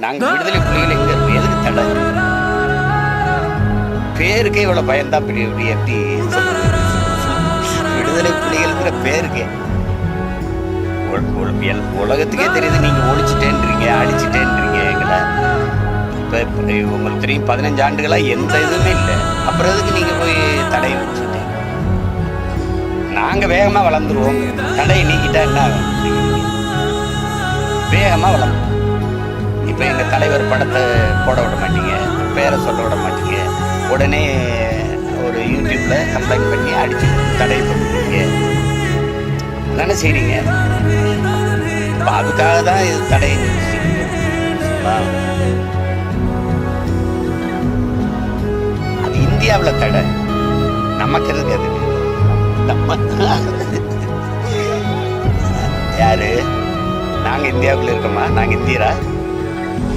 நாங்க விடுதலை புலிகள் எங்க இருக்கோம்? எதுக்கு தடை? பேருக்கே இவ்வளவு பயந்தா எப்படி விடுதலை புலிகள்ங்கிற பேருக்கே உலகத்துக்கே தெரியுது. நீங்க ஒழிச்சிட்டேன்றீங்க, அடிச்சுட்டேன்றீங்க எங்களை. இப்ப உங்களுக்கு தெரியும் 15 ஆண்டுகளா எந்த இதுவுமே இல்லை. அப்புறம் எதுக்கு நீங்க போய் தடை வச்சுட்டு? நாங்க வேகமா வளர்ந்துருவோம். தடையை நீக்கிட்டா என்ன ஆகும்? வேகமா வளர்ந்து இப்போ எங்கள் தலைவர் படத்தை போட விட மாட்டீங்க, பேரை சொல்ல விட மாட்டீங்க, உடனே ஒரு யூடியூப்பில் கம்ப்ளைண்ட் பண்ணி அடிச்சு தடை பண்ணுவீங்க. தானே செய்றீங்க. இப்போ அதுக்காக தான் இது தடை. அது இந்தியாவில் தடை, நமக்கு இருக்கு. அது நம்ம யாரு? நாங்கள் இந்தியாவுக்குள்ள இருக்கோமா? நாங்கள் இந்தியரா?